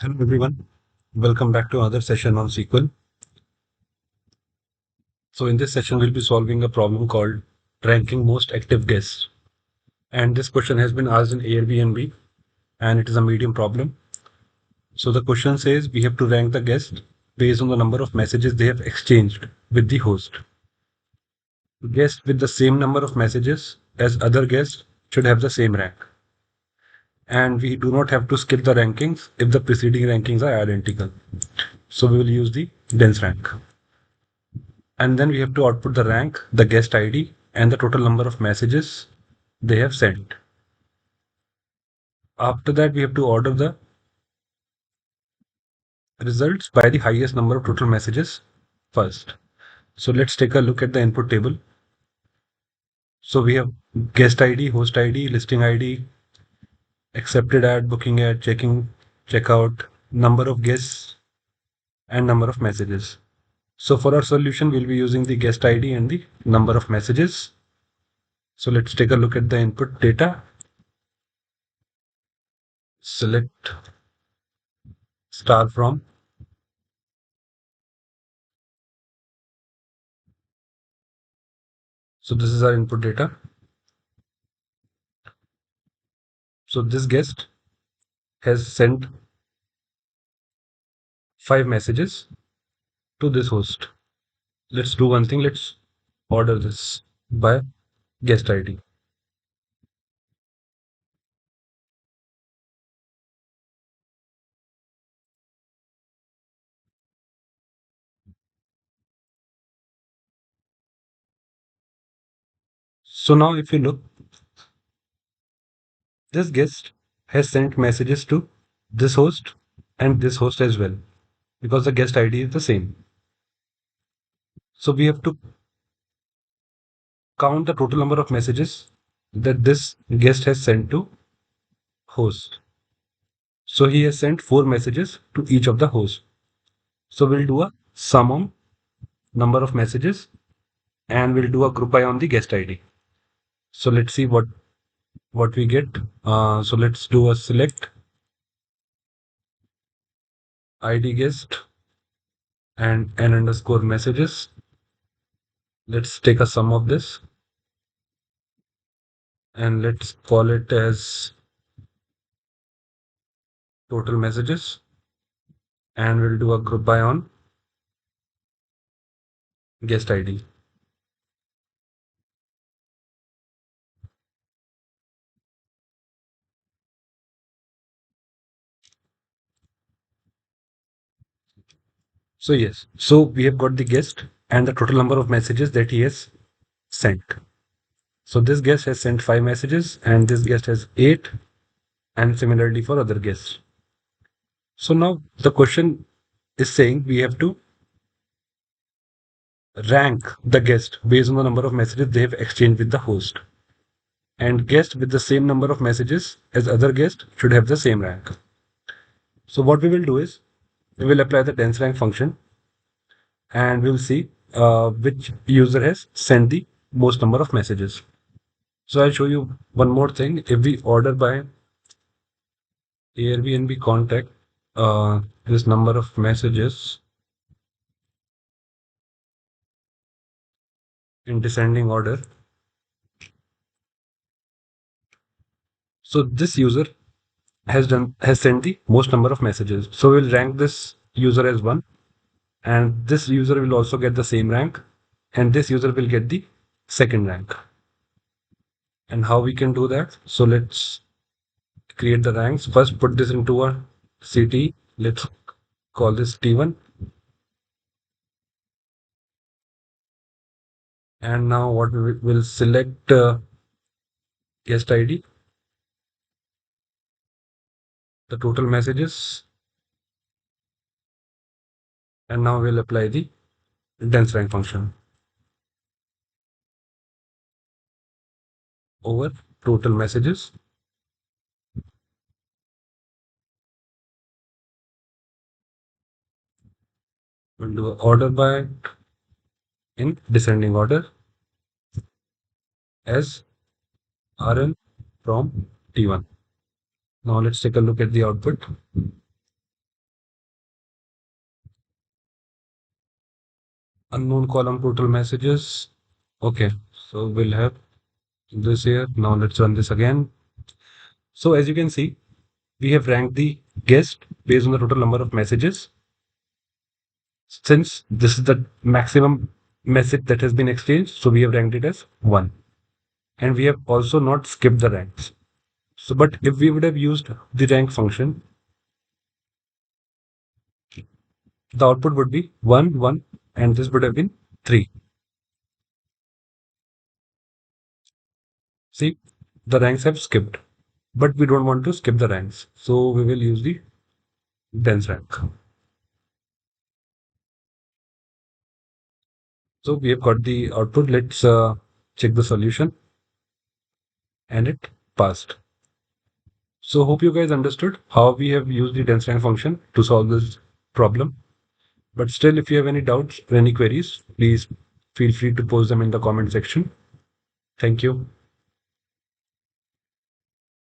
Hello everyone, welcome back to another session on SQL. So in this session we'll be solving a problem called ranking most active guests. And this question has been asked in Airbnb and it is a medium problem. So the question says we have to rank the guest based on the number of messages they have exchanged with the host. Guests with the same number of messages as other guests should have the same rank. And we do not have to skip the rankings if the preceding rankings are identical. So we will use the dense rank. And then we have to output the rank, the guest ID, and the total number of messages they have sent. After that, we have to order the results by the highest number of total messages first. So let's take a look at the input table. So we have guest ID, host ID, listing ID, accepted ad, booking ad, checking, checkout, number of guests, and number of messages. So for our solution, we'll be using the guest ID and the number of messages. So let's take a look at the input data. Select star from. So this is our input data. So this guest has sent 5 messages to this host. Let's do one thing. Let's order this by guest ID. So now if you look, this guest has sent messages to this host and this host as well because the guest ID is the same. So we have to count the total number of messages that this guest has sent to host. So he has sent 4 messages to each of the hosts. So we'll do a sum of number of messages and we'll do a group by on the guest ID. So let's see what we get. So let's do a select ID guest and n underscore messages. Let's take a sum of this and let's call it as total messages and we'll do a group by on guest ID. So yes, so we have got the guest and the total number of messages that he has sent. So this guest has sent 5 messages and this guest has 8 and similarly for other guests. So now the question is saying we have to rank the guest based on the number of messages they have exchanged with the host. And guest with the same number of messages as other guest should have the same rank. So what we will do is we will apply the dense rank function and we will see which user has sent the most number of messages. So I'll show you one more thing. If we order by Airbnb contact this number of messages in descending order. So this user has sent the most number of messages. So we'll rank this user as 1 and this user will also get the same rank and this user will get the second rank. And how we can do that? So let's create the ranks. First put this into a CT. Let's call this T1. And now what we will select guest ID, the total messages, and now we'll apply the dense rank function over total messages. We'll do order by in descending order as RN from T1. Now let's take a look at the output. Unknown column total messages. Okay, so we'll have this here. Now let's run this again. So as you can see, we have ranked the guest based on the total number of messages. Since this is the maximum message that has been exchanged, so we have ranked it as 1. And we have also not skipped the ranks. So, but if we would have used the rank function, the output would be 1, 1, and this would have been 3. See, the ranks have skipped, but we don't want to skip the ranks. So we will use the dense rank. So we have got the output. Let's check the solution, and it passed. So hope you guys understood how we have used the dense rank function to solve this problem. But still, if you have any doubts or any queries, please feel free to post them in the comment section. Thank you.